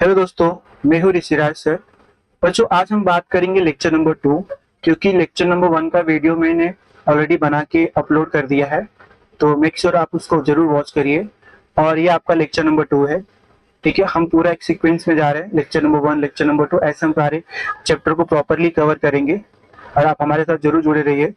Hello दोस्तों, मैं हूँ ऋषिराज सर। बच्चों, आज हम बात करेंगे लेक्चर नंबर 2, क्योंकि लेक्चर नंबर 1 का वीडियो मैंने ऑलरेडी बना के अपलोड कर दिया है, तो मेक श्योर आप उसको जरूर वॉच करिए। और ये आपका लेक्चर नंबर 2 है। ठीक है, हम पूरा एक सीक्वेंस में जा रहे हैं, लेक्चर नंबर 1, लेक्चर नंबर 2, ऐसे हम सारे चैप्टर को प्रॉपरली कवर करेंगे और आप हमारे साथ जरूर जुड़े रहिए।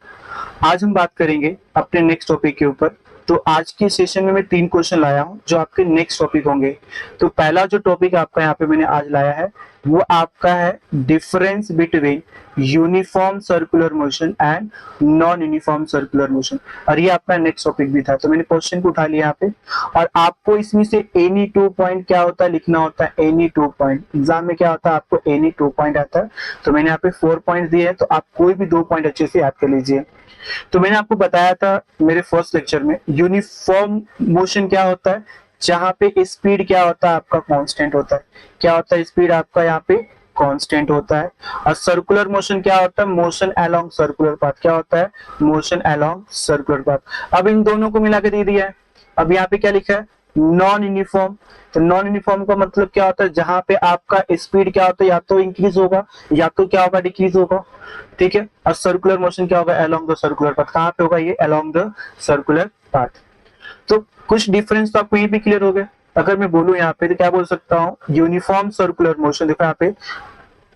आज हम बात करेंगे अपने नेक्स्ट टॉपिक के ऊपर। तो आज के सेशन में मैं 3 क्वेश्चन लाया हूं जो आपके नेक्स्ट टॉपिक होंगे। तो पहला जो टॉपिक आपका यहाँ पे मैंने आज लाया है वो आपका है difference between uniform circular motion and non uniform circular motion, और ये आपका नेक्स्ट टॉपिक भी था। तो मैंने क्वेश्चन को उठा लिया यहाँ पे, और आपको इसमें से एनी 2 पॉइंट क्या होता है लिखना होता है। एनी 2 पॉइंट एग्जाम में क्या होता है, आपको एनी 2 पॉइंट आता है। तो मैंने यहाँ पे 4 पॉइंट दिए हैं, तो आप कोई भी 2 पॉइंट अच्छे से याद कर लीजिए। तो मैंने आपको बताया था मेरे फर्स्ट लेक्चर में, यूनिफॉर्म मोशन क्या होता है, जहां पे स्पीड क्या होता है आपका कांस्टेंट होता है। क्या होता है, स्पीड आपका यहाँ पे कांस्टेंट होता है। और सर्कुलर मोशन क्या होता है, मोशन अलोंग सर्कुलर पाथ। क्या होता है, मोशन अलोंग सर्कुलर पाथ। अब इन दोनों को मिला के दे दिया है। अब यहाँ पे क्या लिखा है, नॉन यूनिफॉर्म। तो नॉन यूनिफॉर्म का मतलब क्या होता है, जहां पे आपका स्पीड क्या होता है, या तो इंक्रीज होगा या तो क्या होगा, डिक्रीज होगा। ठीक है, और सर्कुलर मोशन क्या होगा, अलोंग द सर्कुलर पाथ। कहां पे होगा ये, अलोंग द सर्कुलर पाथ। तो कुछ डिफरेंस तो आपको यहीं पे क्लियर हो गए। अगर मैं बोलूं यहाँ पे तो क्या बोल सकता हूँ, यूनिफॉर्म सर्कुलर मोशन। देखो यहाँ पे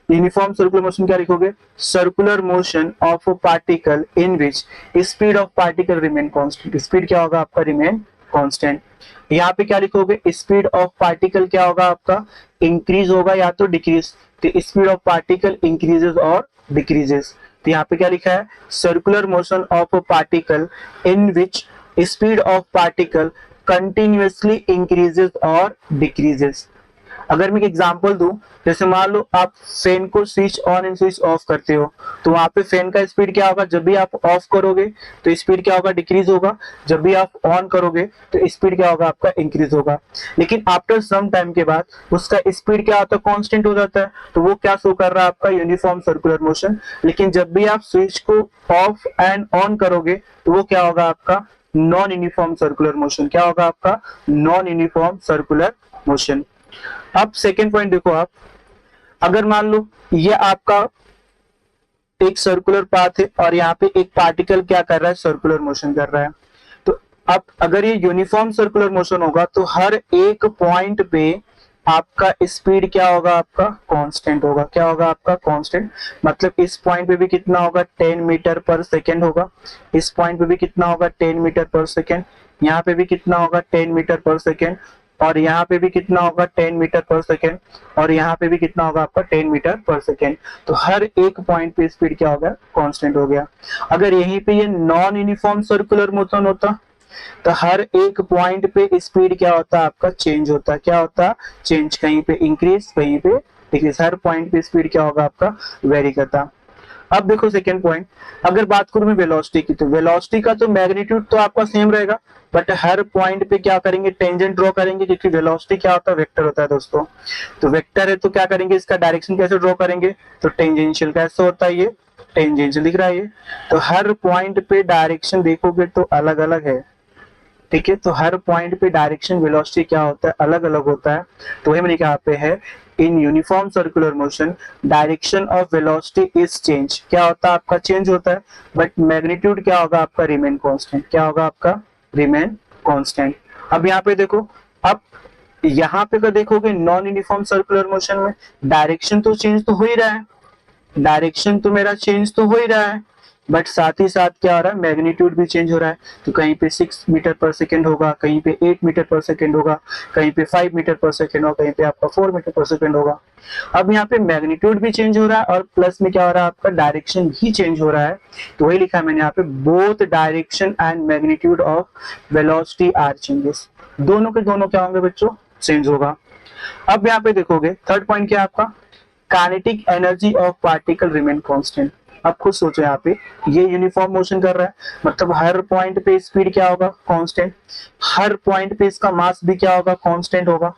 यूनिफॉर्म सर्कुलर मोशन क्या लिखोगे, circular motion of a particle in which speed of particle remain constant. Speed क्या होगा आपका, रिमेन कांस्टेंट। यहाँ पे क्या लिखोगे, स्पीड ऑफ पार्टिकल क्या होगा आपका, इंक्रीज होगा या तो डिक्रीज। तो स्पीड ऑफ पार्टिकल इंक्रीजेस और डिक्रीजेस। तो यहाँ पे क्या लिखा है, circular motion of a particle in which speed of particle continuously increases और डिक्रीजेस। अगर मैं एक एग्जांपल दूं, जैसे मान लो आप फैन को switch on and switch off करते हो, तो वहां पे फैन का स्पीड क्या होगा, जब भी आप ऑफ करोगे तो स्पीड क्या होगा, डिक्रीज होगा। जब भी आप ऑन करोगे तो स्पीड क्या होगा आपका, इंक्रीज होगा। लेकिन आफ्टर सम टाइम के बाद उसका स्पीड क्या होता है, कांस्टेंट हो जाता है। तो वो क्या शो कर रहा है आपका, यूनिफॉर्म सर्कुलर मोशन। लेकिन जब भी आप स्विच को ऑफ एंड ऑन करोगे तो वो क्या होगा आपका, नॉन यूनिफॉर्म सर्कुलर मोशन। क्या होगा आपका, नॉन यूनिफॉर्म सर्कुलर मोशन। अब सेकेंड पॉइंट देखो आप, अगर मान लो ये आपका एक सर्कुलर पाथ है और यहाँ पे एक पार्टिकल क्या कर रहा है, सर्कुलर मोशन कर रहा है। तो अब अगर ये यूनिफॉर्म सर्कुलर मोशन होगा तो हर एक पॉइंट पे आपका स्पीड क्या होगा, आपका कांस्टेंट होगा। क्या होगा आपका, कांस्टेंट। मतलब इस पॉइंट पे भी कितना होगा, 10 मीटर पर सेकेंड होगा। इस पॉइंट पे भी कितना होगा, 10 मीटर पर सेकेंड। यहाँ पे भी कितना होगा, 10 मीटर पर सेकेंड। और यहाँ पे भी कितना होगा, 10 मीटर पर सेकेंड। और यहाँ पे भी कितना होगा आपका, 10 मीटर पर सेकेंड। तो हर एक पॉइंट पे स्पीड क्या हो गया, कांस्टेंट हो गया। अगर यहीं पे ये नॉन यूनिफॉर्म सर्कुलर मोशन होता तो हर एक पॉइंट पे स्पीड क्या होता है आपका, चेंज होता। क्या होता, चेंज। कहीं पे इंक्रीज, कहीं पे डिक्रीज। हर पॉइंट पे स्पीड क्या होगा आपका, वेरी करता। अब देखो सेकंड पॉइंट, अगर बात करूं मैं वेलोसिटी की, तो वेलोसिटी का तो मैग्नीट्यूड तो आपका सेम रहेगा, बट हर पॉइंट पे क्या करेंगे, टेंजेंट ड्रॉ करेंगे, क्योंकि वेलोसिटी क्या होता है, वेक्टर होता है दोस्तों। तो वेक्टर है तो क्या करेंगे, इसका डायरेक्शन कैसे ड्रॉ करेंगे, तो टेंजेंशियल। कैसे होता है ये, टेंजेंशियल दिख रहा है ये। तो हर पॉइंट पे डायरेक्शन देखोगे तो अलग अलग है। ठीक है, तो हर पॉइंट पे डायरेक्शन वेलोसिटी क्या होता है, अलग अलग होता है। तो वही मैंने कहा पे है, in uniform circular motion direction of velocity is change. क्या होता है आपका, चेंज होता है, बट मैग्नीट्यूड क्या होगा आपका, रिमेन कांस्टेंट। क्या होगा आपका, रिमेन कांस्टेंट। अब यहाँ पे देखो, अब यहाँ पे अगर देखोगे नॉन यूनिफॉर्म सर्कुलर मोशन में डायरेक्शन तो चेंज तो हो ही रहा है, डायरेक्शन तो मेरा चेंज तो हो ही रहा है, बट साथ ही साथ क्या हो रहा है, मैग्नीट्यूड भी चेंज हो रहा है। तो कहीं पे 6 मीटर पर सेकेंड होगा, कहीं पे 8 मीटर पर सेकेंड होगा, कहीं पे 5 मीटर पर सेकेंड होगा, कहीं पे आपका 4 मीटर पर सेकेंड होगा। अब यहाँ पे मैग्नीट्यूड भी चेंज हो रहा है और प्लस में क्या हो रहा है, आपका डायरेक्शन भी चेंज हो रहा है। तो वही लिखा है मैंने यहाँ पे, both direction and magnitude of velocity are changes. दोनों के दोनों क्या होंगे बच्चों, चेंज होगा। अब यहाँ पे देखोगे थर्ड पॉइंट क्या है आपका, kinetic energy of particle remain constant. अब खुद सोचो, यहाँ पे ये यूनिफॉर्म मोशन कर रहा है, मतलब हर पॉइंट पे स्पीड क्या होगा, कांस्टेंट। हर पॉइंट पे इसका मास भी क्या होगा, कांस्टेंट होगा।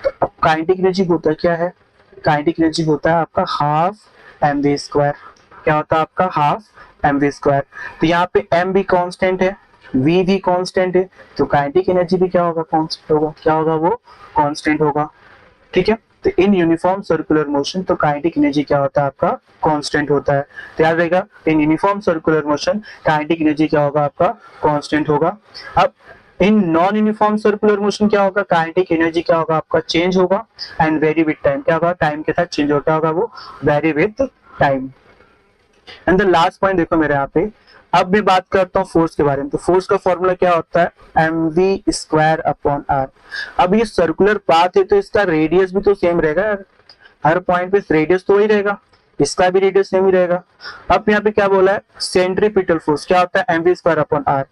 तो अब काइनेटिक एनर्जी होता क्या है, काइनेटिक एनर्जी होता है आपका हाफ एम वी स्क्वायर। क्या होता है आपका, हाफ एम वी स्क्वायर। तो यहाँ पे एम भी कांस्टेंट है, वी भी कांस्टेंट है, तो काइनेटिक एनर्जी भी क्या होगा, कांस्टेंट होगा। क्या होगा वो, कांस्टेंट होगा। ठीक है, तो इन यूनिफॉर्म सर्कुलर मोशन तो काइनेटिक एनर्जी क्या होता है आपका कांस्टेंट होता है। तो याद रहेगा in uniform circular motion kinetic energy क्या होगा आपका कांस्टेंट होगा। अब in non uniform circular motion क्या होगा, काइनेटिक एनर्जी क्या होगा आपका चेंज होगा एंड वेरी विद टाइम, क्या होगा टाइम के साथ चेंज होता होगा वो very with time. And the last point देखो मेरे यहाँ पे, अब मैं बात करता हूँ फोर्स के बारे में। तो फोर्स का फॉर्मूला क्या होता है mv स्क्वायर अपॉन r। अब ये सर्कुलर पाथ है तो इसका रेडियस भी तो सेम रहेगा यार, हर पॉइंट पे रेडियस तो वही रहेगा, इसका भी रेडियस सेम ही रहेगा। अब यहाँ पे क्या बोला है सेंट्रीपिटल फोर्स क्या होता है mv स्क्वायर अपॉन r।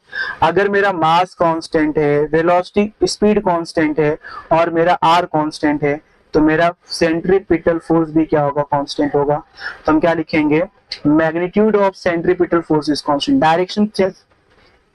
अगर मेरा मास कांस्टेंट है, वेलोसिटी स्पीड कांस्टेंट है और मेरा r कांस्टेंट है तो मेरा सेंट्रीपिटल फोर्स भी क्या होगा कांस्टेंट होगा। तो हम क्या लिखेंगे magnitude of centripetal force is constant. Direction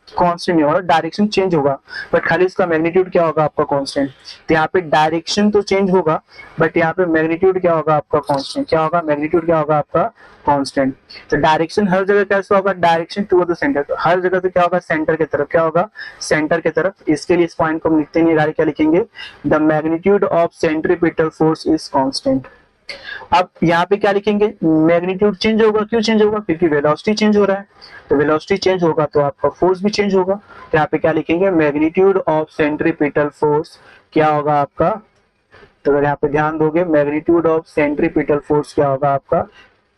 constant नहीं होगा, डायरेक्शन चेंज होगा बट खाली इसका मैग्नीट्यूड क्या होगा आपका कांस्टेंट। तो यहाँ पे डायरेक्शन तो चेंज होगा बट यहाँ पे मैग्नीट्यूड क्या होगा आपका कांस्टेंट, क्या होगा मैग्नीट्यूड क्या होगा आपका कांस्टेंट। तो डायरेक्शन हर जगह कैसे होगा, डायरेक्शन टुवर्ड द सेंटर, तो हर जगह से क्या होगा सेंटर की तरफ, क्या होगा सेंटर की तरफ। इसके लिए इस पॉइंट को हम लिखते नहीं, क्या लिखेंगे the magnitude of centripetal force is constant. अब यहाँ पे क्या लिखेंगे मैग्नीट्यूड चेंज होगा, क्यों चेंज होगा क्योंकि वेलोसिटी चेंज हो रहा है, तो वेलोसिटी चेंज होगा तो आपका फोर्स भी चेंज होगा। तो यहाँ पे क्या लिखेंगे मैग्नीट्यूड ऑफ सेंट्रीपिटल फोर्स क्या होगा आपका, तो अगर यहाँ पे ध्यान दोगे मैग्नीट्यूड ऑफ सेंट्रीपिटल फोर्स क्या होगा आपका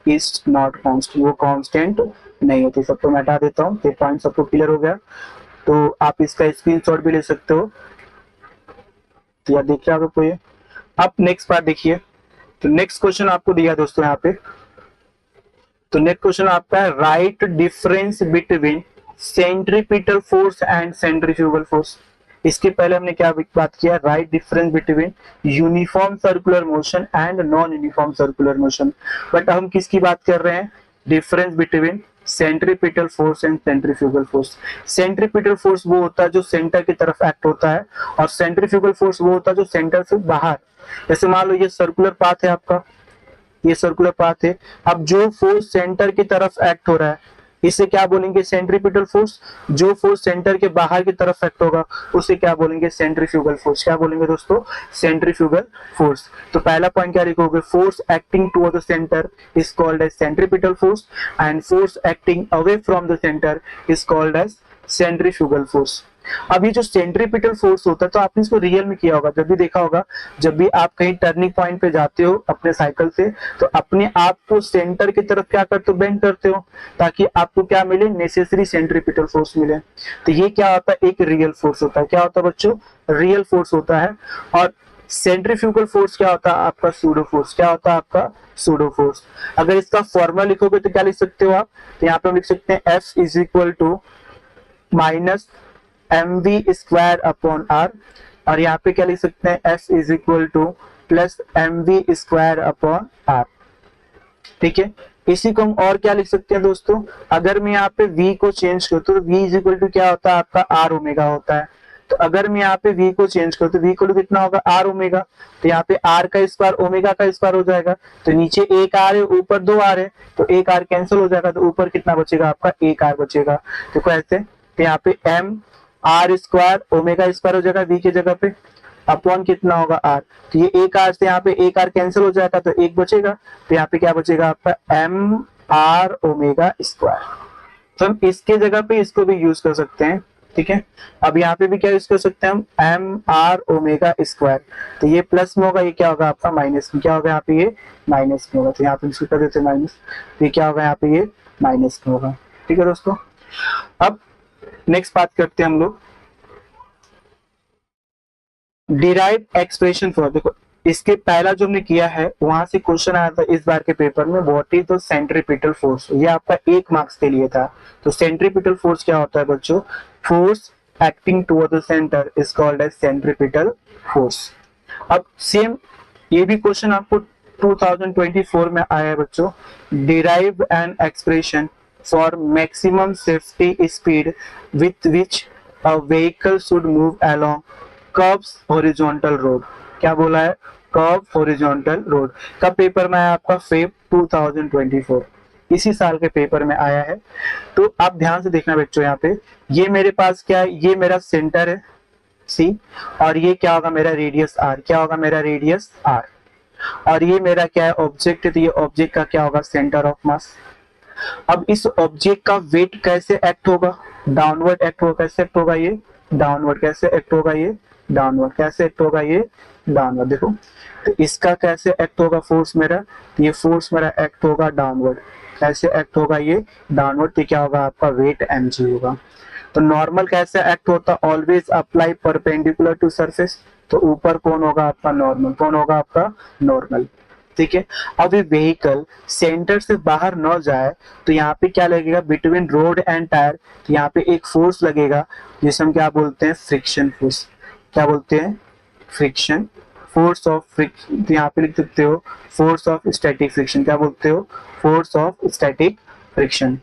इज नॉट कांस्टेंट, वो कांस्टेंट नहीं होती। सब तो मैं हटा देता हूँ, ये पॉइंट सबको क्लियर हो गया। तो आप इसका स्क्रीनशॉट भी ले सकते हो, तो यार देख रहे आपको ये। अब नेक्स्ट पार्ट देखिए, तो नेक्स्ट क्वेश्चन आपको दिया दोस्तों यहाँ पे, तो नेक्स्ट क्वेश्चन आपका है right difference between centripetal force and centrifugal force. इसके पहले हमने क्या बात किया right difference between uniform circular motion and non uniform circular motion, but हम किसकी बात कर रहे हैं difference between centripetal force and centrifugal force. Centripetal force वो होता है जो सेंटर की तरफ एक्ट होता है और सेंट्रीफ्यूगल फोर्स वो होता है जो सेंटर से बाहर। जैसे मान लो ये सर्कुलर पाथ है आपका, ये सर्कुलर पाथ है, अब जो फोर्स सेंटर की तरफ एक्ट हो रहा है इसे क्या बोलेंगे सेंट्रीपिटल फोर्स, जो फोर्स सेंटर के बाहर की तरफ एक्ट होगा उसे क्या बोलेंगे सेंट्रीफ्यूगल फोर्स। क्या बोलेंगे दोस्तों सेंट्रीफ्यूगल फोर्स। तो पहला पॉइंट क्या लिखोगे force acting toward the centre is called as centripetal force and force acting away from the centre is called as centrifugal force. अब ये जो सेंट्रीपिटल फोर्स होता है तो आपने इसको रियल में किया होगा, जब भी देखा होगा जब भी आप कहीं टर्निंग पॉइंट पे जाते हो अपने साइकिल से तो अपने आप को सेंटर की तरफ क्या करते हो बेंड करते हो ताकि आपको क्या मिले नेसेसरी सेंट्रीपिटल फोर्स मिले। तो ये क्या होता है एक रियल फोर्स होता है, क्या होता है बच्चों रियल फोर्स होता है। और सेंट्रीफ्यूगल फोर्स क्या होता है आपका सूडो फोर्स, क्या होता है आपका सूडो फोर्स। अगर इसका फॉर्मूला लिखोगे तो क्या लिख सकते हो आप, तो यहाँ पे हम लिख सकते हैं F is equal to minus mv square upon r, और यहाँ पे क्या लिख सकते हैं F is equal to plus mv square upon r। ठीक है, इसी को हम और क्या लिख सकते हैं दोस्तों, अगर मैं यहाँ पे v को चेंज करूँ तो v इज इक्वल टू क्या होता है आपका r ओमेगा होता है। तो अगर मैं यहाँ पे v को चेंज करूँ तो v को कितना होगा r ओमेगा, तो यहाँ पे r का स्क्वायर ओमेगा का स्क्वायर हो जाएगा। तो नीचे एक r है ऊपर दो r है तो एक r कैंसिल हो जाएगा तो ऊपर कितना बचेगा आपका एक r बचेगा। तो कैसे, तो यहाँ पे m r square omega square हो जाएगा v की जगह पे अपॉन कितना होगा r, तो ये एक r से यहाँ पे एक r कैंसिल हो जाएगा तो एक बचेगा। तो यहाँ पे क्या बचेगा आपका m r ओमेगा स्क्वायर। तो हम इसके जगह पे इसको भी यूज कर सकते हैं। ठीक है, अब यहाँ पे भी क्या यूज कर सकते हैं हम एम आर ओमेगा स्क्वायर, तो ये प्लस में होगा ये क्या होगा आपका माइनस में, क्या होगा यहाँ पे ये माइनस में होगा। तो यहाँ पे इसको कर देते हैं माइनस, तो ये क्या होगा यहाँ पे ये माइनस में होगा। ठीक है दोस्तों, अब नेक्स्ट बात करते हैं हम लोग डिराइव एक्सप्रेशन फॉर। देखो इसके पहला जो हमने किया है वहां से क्वेश्चन आया था इस बार के पेपर में what is the centripetal force, ये आपका 1 मार्क्स के लिए था। तो सेंट्रीपिटल फोर्स क्या होता है बच्चों, force acting toward the centre is called as centripetal force. अब सेम ये भी क्वेश्चन आपको 2024 में आया है बच्चों, derive an expression for maximum safety speed with which a vehicle should move along curves horizontal road. क्या बोला है कर्व हॉरिजॉन्टल रोड, कब पेपर में आया आपका फेब 2024, इसी साल के पेपर में आया है। तो आप ध्यान से देखना बच्चों, यहाँ पे ये मेरे पास क्या है, ये मेरा सेंटर है सी और ये क्या होगा मेरा रेडियस r, क्या होगा मेरा रेडियस r। और ये मेरा क्या है, ऑब्जेक्ट है, तो ये ऑब्जेक्ट का क्या होगा, सेंटर ऑफ मास। अब इस ऑब्जेक्ट का वेट कैसे एक्ट होगा, डाउनवर्ड एक्ट होगा। कैसे एक्ट होगा ये, डाउनवर्ड। कैसे एक्ट होगा ये, डाउनवर्ड। कैसे एक्ट होगा ये, डाउनवर्ड। देखो तो इसका कैसे एक्ट होगा फोर्स मेरा, तो ये फोर्स मेरा एक्ट होगा डाउनवर्ड। कैसे एक्ट होगा ये, डाउनवर्ड। तो क्या होगा आपका, वेट mg होगा। तो नॉर्मल कैसे एक्ट होता, always apply perpendicular to surface. तो ऊपर कौन होगा आपका, नॉर्मल। कौन होगा आपका, नॉर्मल। ठीक है। अब ये व्हीकल सेंटर से बाहर न जाए तो यहाँ पे क्या लगेगा, बिटवीन रोड एंड टायर। तो यहाँ पे एक फोर्स लगेगा जिसे हम क्या बोलते हैं, फ्रिक्शन फोर्स। क्या बोलते हैं, फ्रिक्शन फोर्स ऑफ फ्रिक्शन। तो यहाँ पे लिख सकते हो फोर्स ऑफ स्टैटिक फ्रिक्शन। क्या बोलते हो, फोर्स ऑफ स्टैटिक फ्रिक्शन।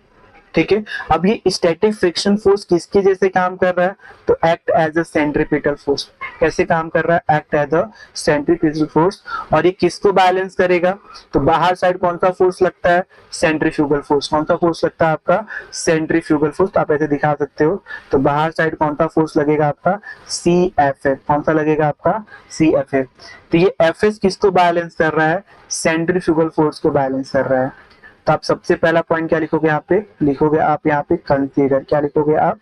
ठीक है। अब ये स्टैटिक फ्रिक्शन फोर्स किसके जैसे काम कर रहा है, तो act as a centripetal force. कैसे काम कर रहा है, act as a centripetal force. और ये किसको बैलेंस करेगा, तो बाहर साइड कौन सा फोर्स लगता है, सेंट्रीफ्यूगल फोर्स। कौन सा फोर्स लगता है आपका, सेंट्रीफ्यूगल फोर्स। आप ऐसे दिखा सकते हो। तो बाहर साइड कौन सा फोर्स लगेगा आपका, CFF। कौन सा लगेगा आपका, CFF। तो ये FS किसको बैलेंस कर रहा है, सेंट्रीफ्यूगल फोर्स को बैलेंस कर रहा है। तो आप सबसे पहला पॉइंट क्या लिखोगे, यहाँ पे लिखोगे आप, यहाँ पे कंसीडर। क्या लिखोगे आप,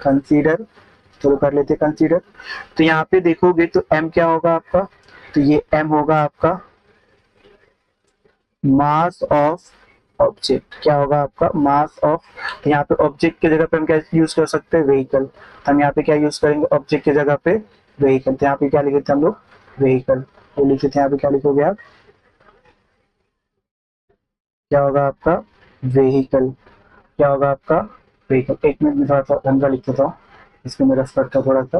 कंसीडर। चलो कर लेते कंसीडर। तो यहाँ पे देखोगे तो m क्या होगा आपका, तो ये m होगा आपका मास ऑफ ऑब्जेक्ट। क्या होगा आपका, मास ऑफ। तो यहाँ पे ऑब्जेक्ट की जगह पे हम क्या यूज कर सकते हैं, व्हीकल। तो हम यहाँ पे क्या यूज करेंगे, ऑब्जेक्ट की जगह पे व्हीकल। तो यहाँ पे क्या लिखे थे हम लोग, व्हीकल। तो लिखे थे यहाँ पे, क्या लिखोगे आप, क्या होगा आपका, व्हीकल। क्या होगा आपका, व्हीकल। एक मिनट में थोड़ा सा गंदा लिख देता हूँ, इसको मेरा स्पष्ट था थोड़ा सा।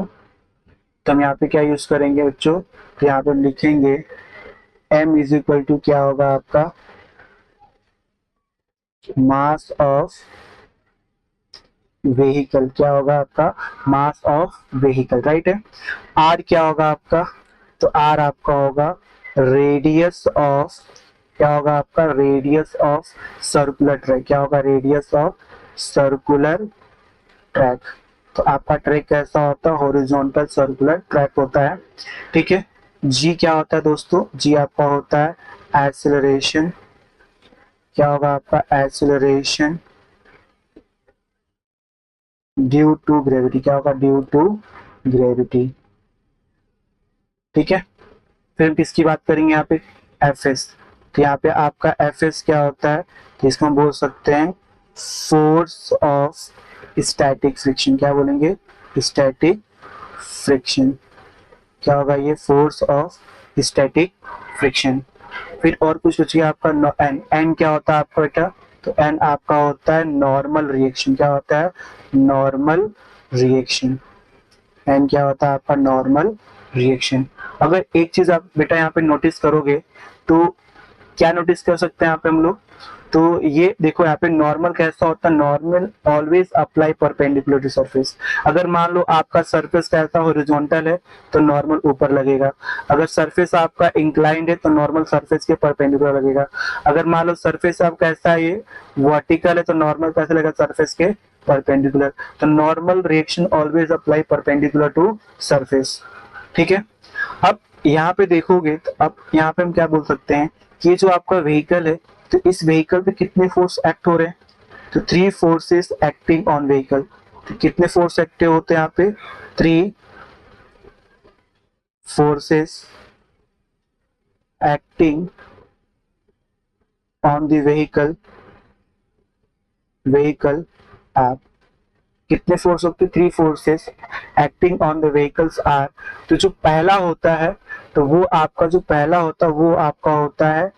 तो हम यहाँ पे क्या यूज करेंगे बच्चों, तो यहाँ पे लिखेंगे m इज इक्वल टू क्या होगा आपका, मास ऑफ व्हीकल। क्या होगा आपका, मास ऑफ व्हीकल, राइट है। r क्या होगा आपका, तो r आपका होगा रेडियस ऑफ। क्या होगा आपका, रेडियस ऑफ सर्कुलर ट्रैक। क्या होगा, रेडियस ऑफ सर्कुलर ट्रैक। तो आपका ट्रैक कैसा होता है, हॉरिजॉन्टल सर्कुलर ट्रैक होता है। ठीक है। जी क्या होता है दोस्तों, जी आपका होता है एक्सेलरेशन। क्या होगा आपका, एक्सेलरेशन ड्यू टू ग्रेविटी। क्या होगा, ड्यू टू ग्रेविटी। ठीक है। फिर हम किसकी बात करेंगे यहाँ पे, एफएस। तो यहाँ पे आपका एफएस क्या होता है, तो इसको हम बोल सकते हैं फोर्स ऑफ स्टैटिक फ्रिक्शन। क्या बोलेंगे, स्टैटिक फ्रिक्शन। क्या होगा ये, फोर्स ऑफ स्टैटिक फ्रिक्शन। फिर और कुछ बचिए आपका एन। एन क्या होता है आपका बेटा, तो एन आपका होता है नॉर्मल रिएक्शन। क्या होता है, नॉर्मल रिएक्शन। एन क्या होता है आपका, नॉर्मल रिएक्शन। अगर एक चीज आप बेटा यहाँ पे नोटिस करोगे तो क्या नोटिस कर सकते हैं यहाँ पे हम लोग, तो ये देखो यहाँ पे नॉर्मल कैसा होता है, normal always apply perpendicular to surface. अगर मान लो आपका सरफेस कैसा हॉरिजॉन्टल है तो नॉर्मल ऊपर लगेगा। अगर सरफेस आपका इंक्लाइंड है तो नॉर्मल सरफेस के परपेंडिकुलर लगेगा। अगर मान लो सरफेस आप कैसा है, ये वर्टिकल है, तो नॉर्मल कैसे लगेगा, सरफेस के परपेंडिकुलर। तो normal reaction always apply perpendicular to surface. ठीक है। अब यहाँ पे देखोगे तो अब यहाँ पे हम क्या बोल सकते हैं कि ये जो आपका व्हीकल है, तो इस व्हीकल पे कितने फोर्स एक्ट हो रहे हैं, तो 3 फोर्सेस एक्टिंग ऑन व्हीकल। तो कितने फोर्स एक्टिव होते हैं यहाँ पे, 3 forces acting on the vehicle. Vehicle आप कितने फोर्स होते हैं, 3 forces acting on the vehicles are. तो जो पहला होता है, तो वो आपका जो पहला होता है वो आपका होता है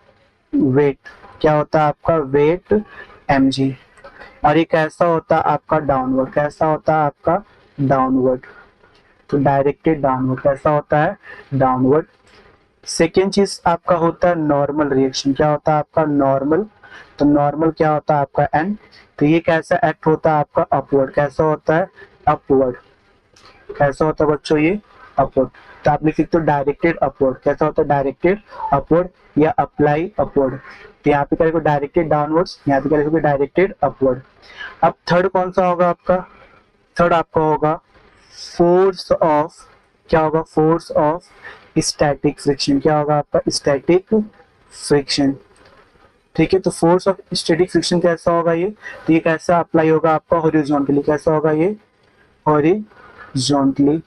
वेट। क्या होता है आपका, वेट mg। और ये कैसा होता है आपका, डाउनवर्ड। कैसा होता है आपका, डाउनवर्ड। तो डायरेक्टेड डाउनवर्ड। कैसा होता है, डाउनवर्ड। सेकेंड चीज आपका होता है नॉर्मल रिएक्शन। क्या होता है आपका, नॉर्मल। तो नॉर्मल क्या होता है आपका n। तो ये कैसा एक्ट होता है आपका, अपवर्ड। कैसा होता है, अपवर्ड। कैसा होता है बच्चों, ये अपवर्ड। तो आप लिख सकते हो डायरेक्टेड अपवर्ड। कैसा होता है, डायरेक्टेड अपवर्ड या अप्लाई अपवर्ड। तो यहाँ पे क्या लिखोगे, डायरेक्टेड डाउनवर्ड्स, यहाँ पे क्या लिखोगे, डायरेक्टेड अपवर्ड। अब थर्ड कौन सा होगा आपका, थर्ड आपका होगा फोर्स ऑफ। क्या होगा, फोर्स ऑफ स्टैटिक फ्रिक्शन, क्या होगा आपका स्टैटिक फ्रिक्शन। ठीक है, तो फोर्स ऑफ स्टैटिक फ्रिक्शन कैसा होगा ये, तो ये कैसा अप्लाई होगा आपका हॉरिजॉन्टली, कैसा होगा ये हॉरिजॉन्टली,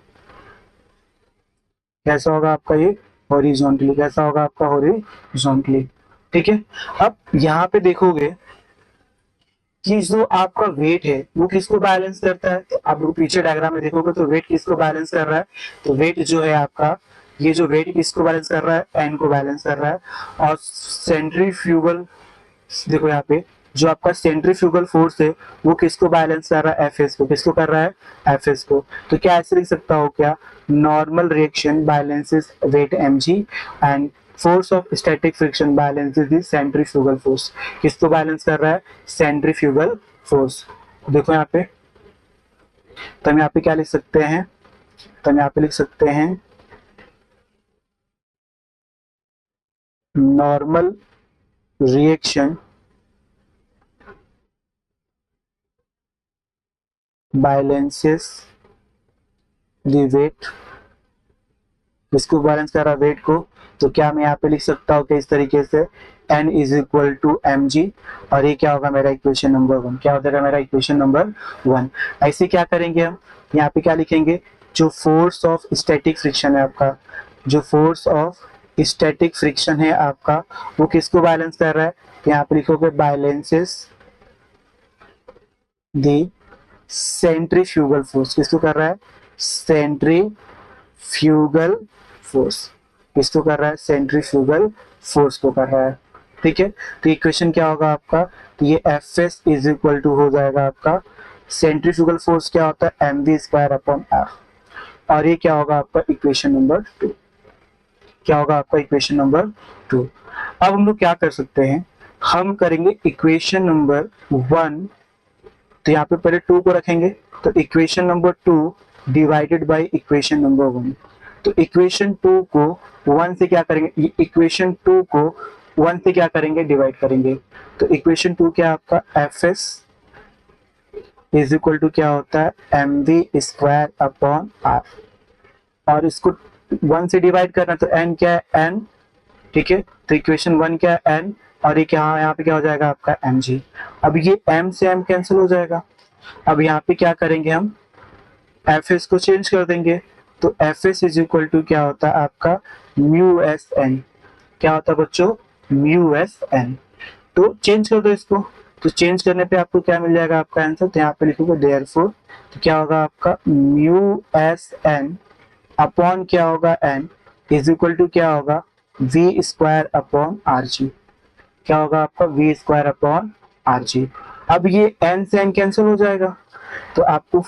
कैसा होगा आपका ये हॉरिजॉन्टली, कैसा होगा आपका हॉरिजॉन्टली। ठीक है, अब यहाँ पे देखोगे कि जो आपका वेट है वो किसको बैलेंस करता है, तो आप लोग पीछे डायग्राम में देखोगे तो वेट किसको बैलेंस कर रहा है, तो वेट जो है आपका, ये जो वेट किसको बैलेंस कर रहा है, एन को बैलेंस कर रहा है। और सेंट्रीफ्यूगल, देखो यहाँ पे जो आपका सेंट्रीफ्यूगल फोर्स है वो किसको बैलेंस कर रहा है, एफएस को, किसको कर रहा है, एफएस को। तो क्या ऐसे लिख सकता हो क्या, normal reaction balances weight mg and force of static friction balances the centrifugal force, किसको बैलेंस कर रहा है, सेंट्रीफ्यूगल फोर्स। देखो यहाँ पे, तो हम यहाँ पे क्या लिख सकते हैं, तो हम यहाँ पे लिख सकते हैं normal reaction balances the weight, किसको बैलेंस कर रहा है, वेट को। तो क्या मैं यहाँ पे लिख सकता हूँ कि इस तरीके से n is equal to M G, और ये क्या होगा मेरा इक्वेशन नंबर 1, क्या हो जाएगा मेरा इक्वेशन नंबर 1। ऐसे क्या करेंगे हम, यहाँ पे क्या लिखेंगे, जो फोर्स ऑफ स्टैटिक फ्रिक्शन है आपका, जो फोर्स ऑफ स्टैटिक फ्रिक्शन है आपका, वो किसको बैलेंस कर रहा है, तो यहाँ पे लिखोगे बैलेंसेस द सेंट्रीफ्यूगल फोर्स, किसको कर रहा है, सेंट्रीफ्यूगल फोर्स, किसको कर रहा है, सेंट्रीफ्यूगल फोर्स को कर रहा है। ठीक है, तो इक्वेशन क्या होगा आपका, तो ये F S is equal to हो जाएगा आपका, सेंट्रीफ्यूगल फोर्स क्या होता है, M V square upon F, और ये क्या होगा आपका इक्वेशन नंबर 2, क्या होगा आपका इक्वेशन नंबर 2। अब हम लोग क्या कर सकते हैं, हम करेंगे इक्वेशन नंबर 1, तो यहाँ पे पहले 2 को रखेंगे, तो equation number 2 divided by equation number 1। तो इक्वेशन 2 को 1 से क्या करेंगे, इक्वेशन 2 को 1 से क्या करेंगे, डिवाइड करेंगे। तो इक्वेशन 2 क्या आपका, F S is equal to क्या होता है, M V square upon R, और इसको 1 से डिवाइड करना, तो n क्या है, n। ठीक है, तो इक्वेशन 1 क्या है, n, और ये क्या, यहाँ पे क्या हो जाएगा आपका mg। अब ये m से m कैंसिल हो जाएगा। अब यहाँ पे क्या करेंगे हम, fs को चेंज कर देंगे, तो fs इज इक्वल टू क्या होता है आपका म्यू एस एन, क्या होता है बच्चों, म्यू एस एन। तो चेंज कर दो इसको, तो चेंज करने पे आपको क्या मिल जाएगा आपका आंसर, तो यहाँ पे लिखोगे देयरफॉर, तो क्या होगा आपका म्यू एस एन अपॉन क्या होगा n इज इक्वल टू क्या होगा v square upon R G, क्या होगा आपका v square upon R G. अब ये n से n कैंसिल हो जाएगा, तो आपको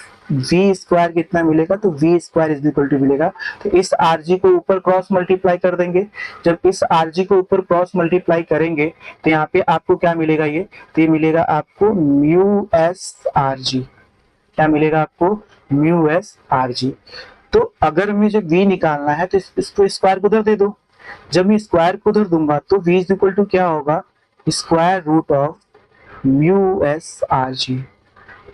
v स्क्वायर कितना मिलेगा, तो v square is equal to मिलेगा, तो इस आर जी को ऊपर क्रॉस मल्टीप्लाई कर देंगे। जब इस आर जी को ऊपर क्रॉस मल्टीप्लाई करेंगे तो यहाँ पे आपको क्या मिलेगा, ये तो ये मिलेगा आपको म्यू एस आर जी, क्या मिलेगा आपको, म्यू एस आर जी। तो अगर मुझे v निकालना है तो इसको स्क्वायर को उधर दे दो, जब मैं स्क्वायर को उधर दूंगा तो v इज इक्वल टू क्या होगा, square root of mu S R G.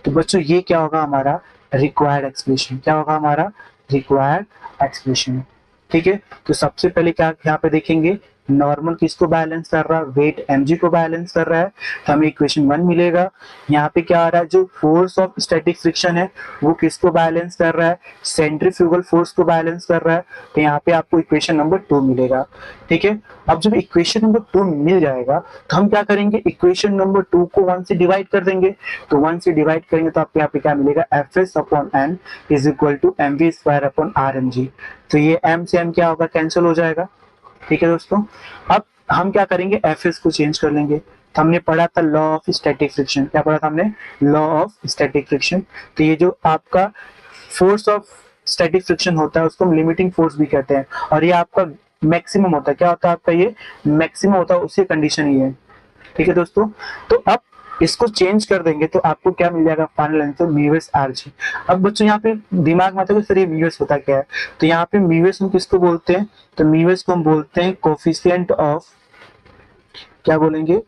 तो बच्चों ये क्या होगा हमारा रिक्वायर्ड एक्सप्रेशन, क्या होगा हमारा रिक्वायर्ड एक्सप्रेशन। ठीक है, तो सबसे पहले क्या यहाँ पे देखेंगे, नॉर्मल किसको बैलेंस कर रहा है, वेट mg को बैलेंस कर रहा है, तो हमें इक्वेशन 1 मिलेगा। यहाँ पे क्या आ रहा है, जो फोर्स ऑफ स्टैटिक फ्रिक्शन है वो किसको बैलेंस कर रहा है, सेंट्रीफ्यूगल फोर्स को बैलेंस कर रहा है, तो यहाँ पे आपको इक्वेशन नंबर 2 मिलेगा। ठीक है, अब जब इक्वेशन नंबर 2 मिल जाएगा तो हम क्या करेंगे, इक्वेशन नंबर 2 को 1 से डिवाइड कर देंगे, तो 1 से डिवाइड करेंगे तो आपको यहाँ पे क्या मिलेगा, F S upon N is equal to M V square upon R M G. तो ये m से m क्या होगा, कैंसिल हो जाएगा। ठीक है दोस्तों, अब हम क्या करेंगे, एफ एस को चेंज कर लेंगे। तो हमने पढ़ा था लॉ ऑफ स्टैटिक फ्रिक्शन, क्या पढ़ा था हमने, लॉ ऑफ स्टैटिक फ्रिक्शन। तो ये जो आपका फोर्स ऑफ स्टैटिक फ्रिक्शन होता है उसको हम लिमिटिंग फोर्स भी कहते हैं, और ये आपका मैक्सिमम होता है, क्या होता है आपका, ये मैक्सिमम होता है, उसी कंडीशन ही है। ठीक है दोस्तों, तो अब इसको चेंज कर देंगे तो आपको क्या मिल जाएगा, final answer mu S R जी। अब बच्चों यहाँ पे दिमाग में आता है सर ये म्यू एस होता क्या है, तो यहाँ पे म्यू एस हम किसको बोलते हैं, तो म्यू एस को हम बोलते हैं कोफिशिएंट ऑफ, क्या बोलेंगे,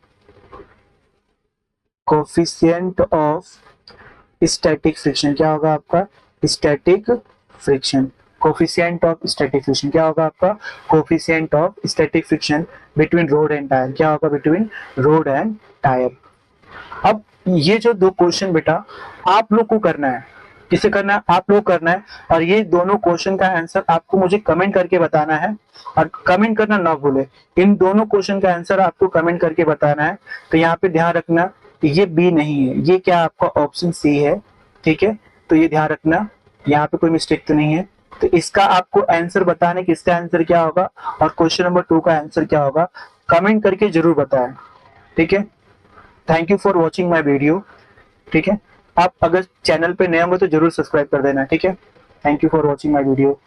कोफिशिएंट ऑफ स्टैटिक फ्रिक्शन, क्या होगा आपका static friction, coefficient of static friction, क्या होगा आपका coefficient of static friction between road and tyre, क्या होगा बिटवीन रोड एंड टायर। अब ये जो दो क्वेश्चन बेटा आप लोग को करना है, किसे करना है, आप लोग करना है, और ये दोनों क्वेश्चन का आंसर आपको मुझे कमेंट करके बताना है, और कमेंट करना ना भूले, इन दोनों क्वेश्चन का आंसर आपको कमेंट करके बताना है। तो यहाँ पे ध्यान रखना ये बी नहीं है, ये क्या आपका ऑप्शन सी है, ठीक है, तो ये ध्यान रखना, यहाँ पे कोई मिस्टेक तो नहीं है। तो इसका आपको आंसर बताना है कि इसका आंसर क्या होगा और क्वेश्चन नंबर 2 का आंसर क्या होगा, कमेंट करके जरूर बताएं, ठीक है। Thank you for watching my video, ठीक है। आप अगर चैनल पे नए होंगे तो जरूर सब्सक्राइब कर देना, ठीक है। Thank you for watching my video.